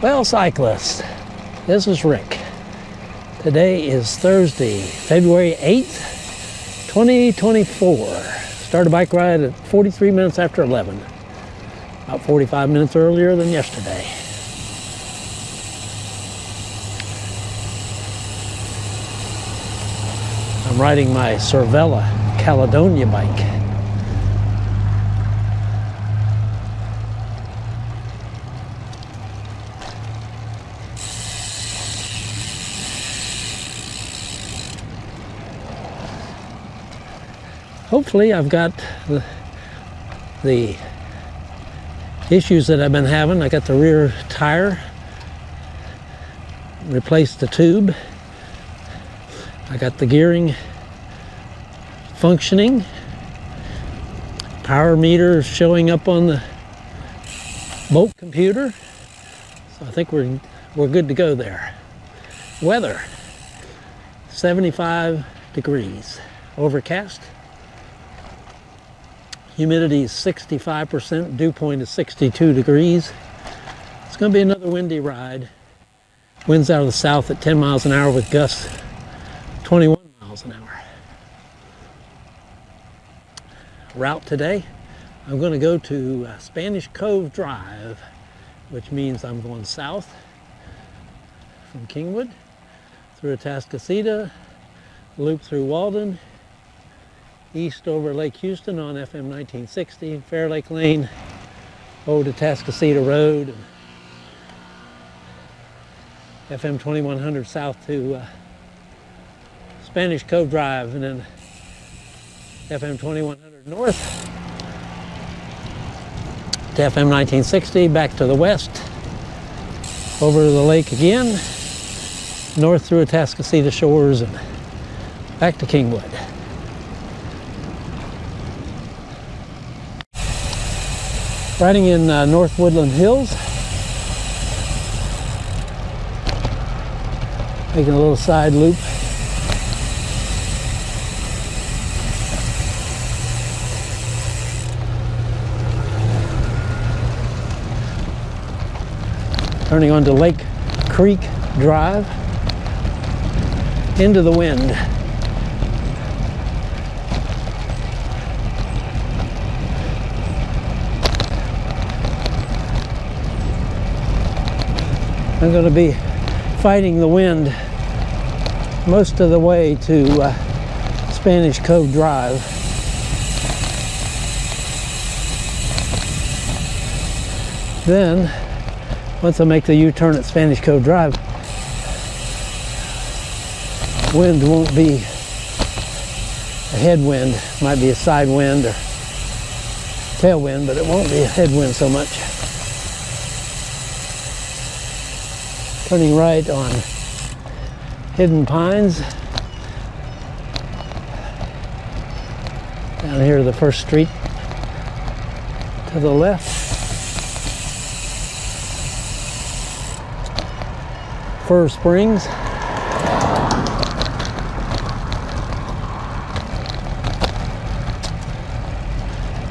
Well, cyclists, this is Rick. Today is Thursday, February 8th, 2024. Started a bike ride at 43 minutes after 11. About 45 minutes earlier than yesterday. I'm riding my Cervella Caledonia bike. Hopefully I've got the issues that I've been having. I got the rear tire, replaced the tube. I got the gearing functioning. Power meter showing up on the boat computer. So I think we're good to go there. Weather, 75 degrees. Overcast. Humidity is 65%, dew point is 62 degrees. It's going to be another windy ride. Winds out of the south at 10 miles an hour with gusts 21 miles an hour. Route today, I'm going to go to Spanish Cove Drive, which means I'm going south from Kingwood, through Atascocita, loop through Walden, east over Lake Houston on FM 1960, Fair Lake Lane, over to Atascocita Road, and FM 2100 south to Spanish Cove Drive, and then FM 2100 north to FM 1960, back to the west, over to the lake again, north through Atascocita Shores, and back to Kingwood. Riding in North Woodland Hills, making a little side loop. Turning onto Lake Creek Drive, into the wind. I'm going to be fighting the wind most of the way to Spanish Cove Drive. Then, once I make the U-turn at Spanish Cove Drive, wind won't be a headwind. It might be a side wind or tailwind, but it won't be a headwind so much. Turning right on Hidden Pines. Down here, the first street to the left. Fir Springs.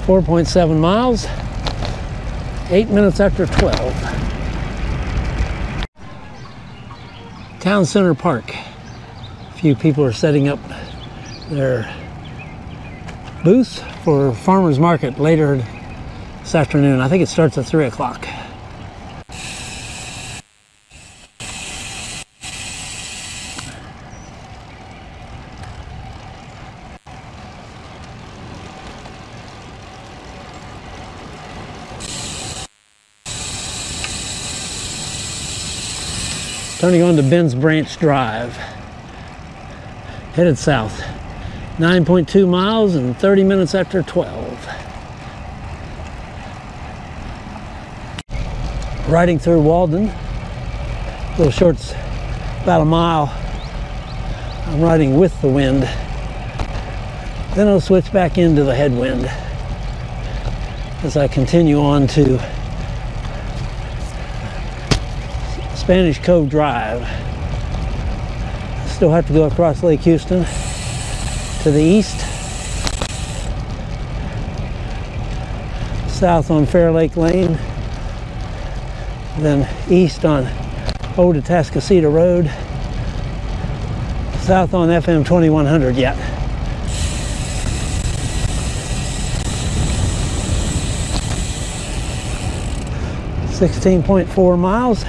.7 miles, 8 minutes after 12. Town Center Park. A few people are setting up their booths for farmers market later this afternoon. I think it starts at 3 o'clock. Turning on to Ben's Branch Drive, headed south, 9.2 miles and 30 minutes after 12. Riding through Walden, little short's about a mile. I'm riding with the wind. Then I'll switch back into the headwind as I continue on to Spanish Cove Drive. Still have to go across Lake Houston to the east, south on Fair Lake Lane, then east on Old Atascocita Road, south on FM 2100 yet. .4 miles,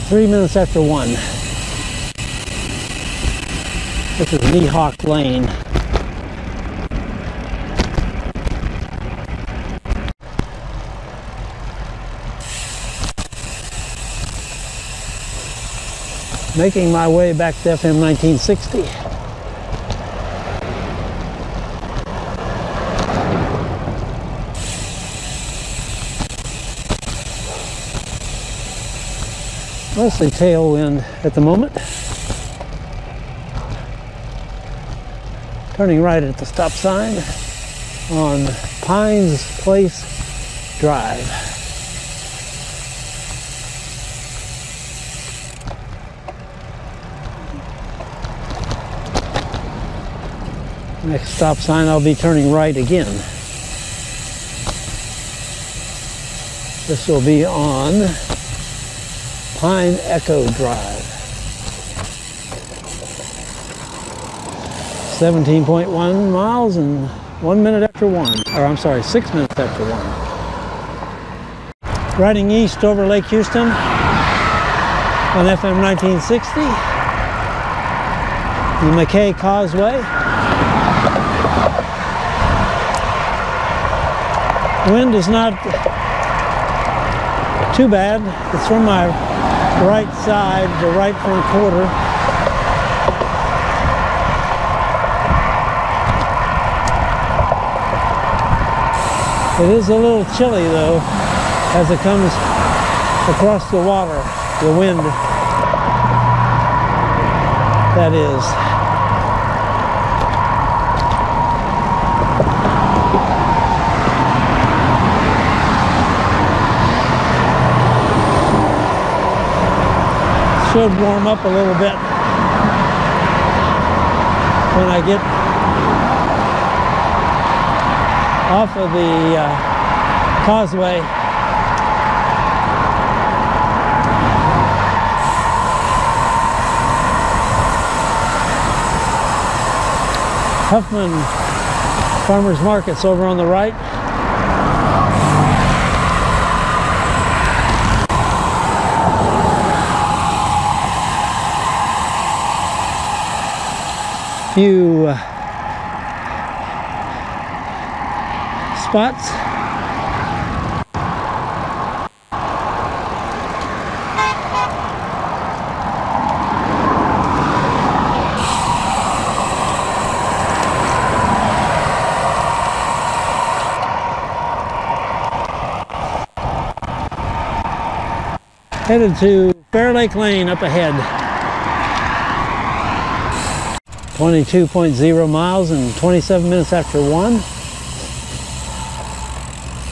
3 minutes after 1. This is Neehawk Lane. Making my way back to FM 1960. Mostly tailwind at the moment. Turning right at the stop sign on Pines Place Drive. Next stop sign, I'll be turning right again. This will be on Pine Echo Drive. 17.1 miles and 1 minute after 1. Or I'm sorry, 6 minutes after 1. Riding east over Lake Houston on FM 1960. The McKay Causeway. Wind is not too bad. It's from my right side, the right front quarter. It is a little chilly though as it comes across the water, the wind that is. Should warm up a little bit when I get off of the causeway. Huffman Farmers Market's over on the right. Few spots. Headed to Fair Lake Lane up ahead. 22.0 miles and 27 minutes after 1.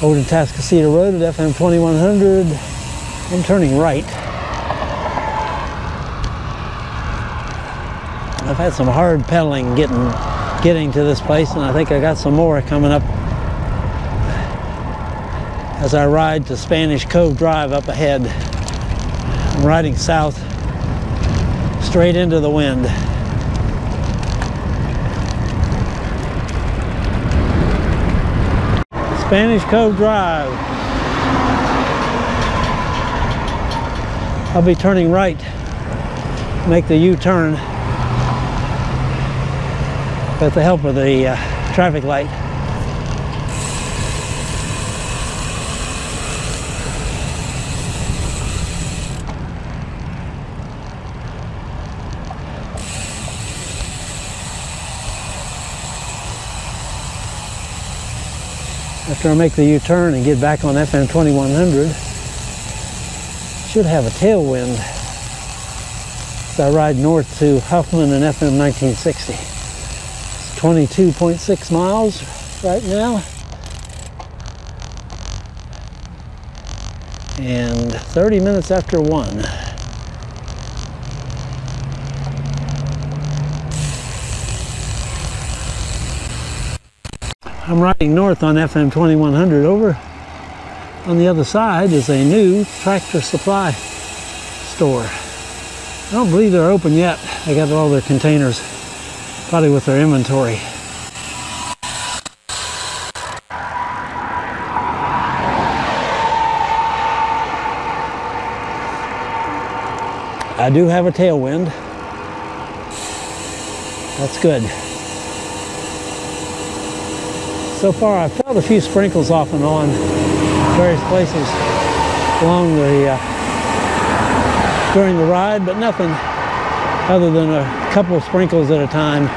Old Atascocita Road at FM 2100. I'm turning right. I've had some hard pedaling getting to this place, and I think I got some more coming up as I ride to Spanish Cove Drive up ahead. I'm riding south straight into the wind. Spanish Cove Drive. I'll be turning right, make the U-turn with the help of the traffic light. After I make the U-turn and get back on FM 2100, should have a tailwind as I ride north to Huffman and FM 1960. It's 22.6 miles right now. And 30 minutes after 1. I'm riding north on FM 2100 over On the other side is a new Tractor Supply store. I don't believe they're open yet. They got all their containers, probably with their inventory. I do have a tailwind. That's good. So far I've felt a few sprinkles off and on various places along the during the ride, but nothing other than a couple of sprinkles at a time.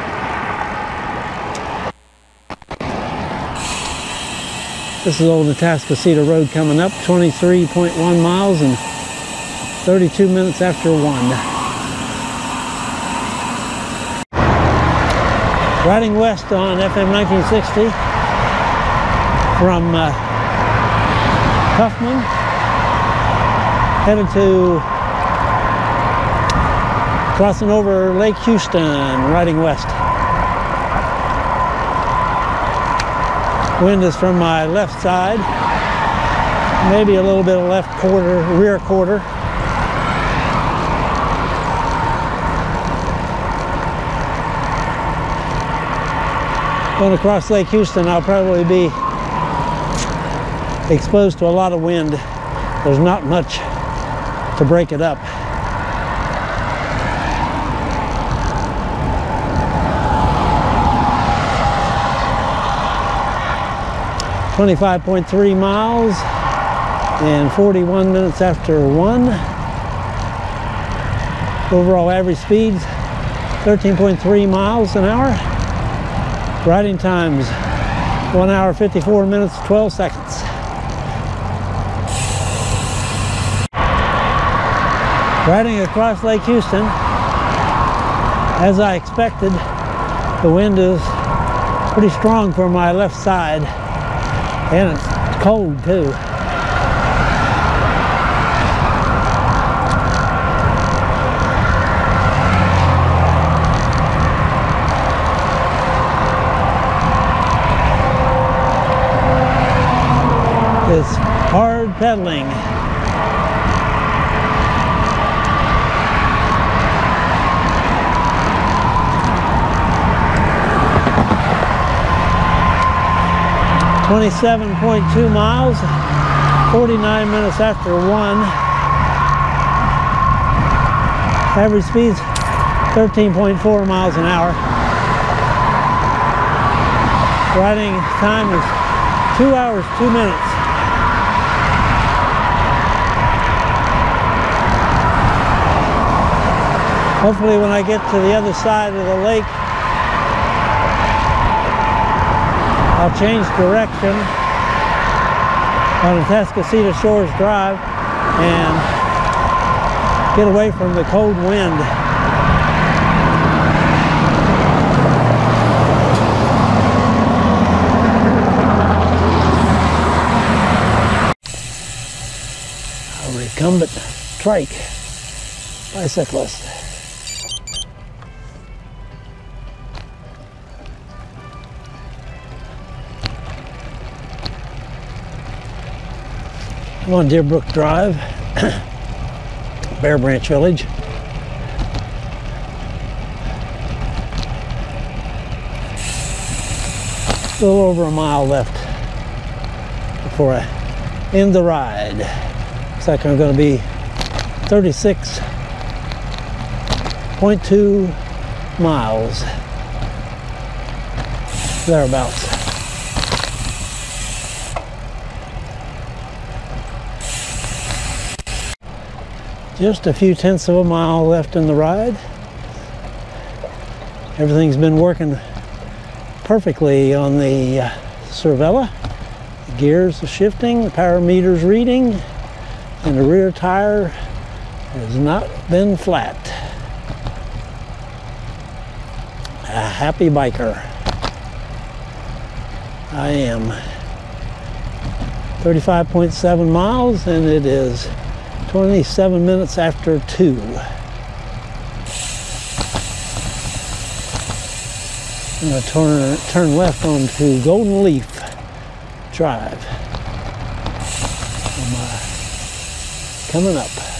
This is old Atascocita Road coming up, 23.1 miles and 32 minutes after 1. Riding west on FM 1960 from Huffman, headed to crossing over Lake Houston, riding west. Wind is from my left side, maybe a little bit of left quarter, rear quarter. Going across Lake Houston, I'll probably be exposed to a lot of wind. There's not much to break it up. .3 miles and 41 minutes after 1. Overall average speeds 13.3 miles an hour. Riding times 1 hour 54 minutes 12 seconds. Riding across Lake Houston, as I expected, the wind is pretty strong for my left side, and it's cold too. It's hard pedaling. .2 miles, 49 minutes after 1. Average speeds 13.4 miles an hour. Riding time is 2 hours, 2 minutes. Hopefully when I get to the other side of the lake, I'll change direction on Atascocita Shores Drive and get away from the cold wind. A recumbent trike bicyclist. I'm on Deer Brook Drive, Bear Branch Village. A little over a mile left before I end the ride. Looks like I'm going to be 36.2 miles, thereabouts. Just a few tenths of a mile left in the ride. Everything's been working perfectly on the Cervella. The gears are shifting, the power meter's reading, and the rear tire has not been flat. A happy biker. I am. 35.7 miles, and it is 27 minutes after 2. I'm going to turn left onto Golden Leaf Drive. coming up.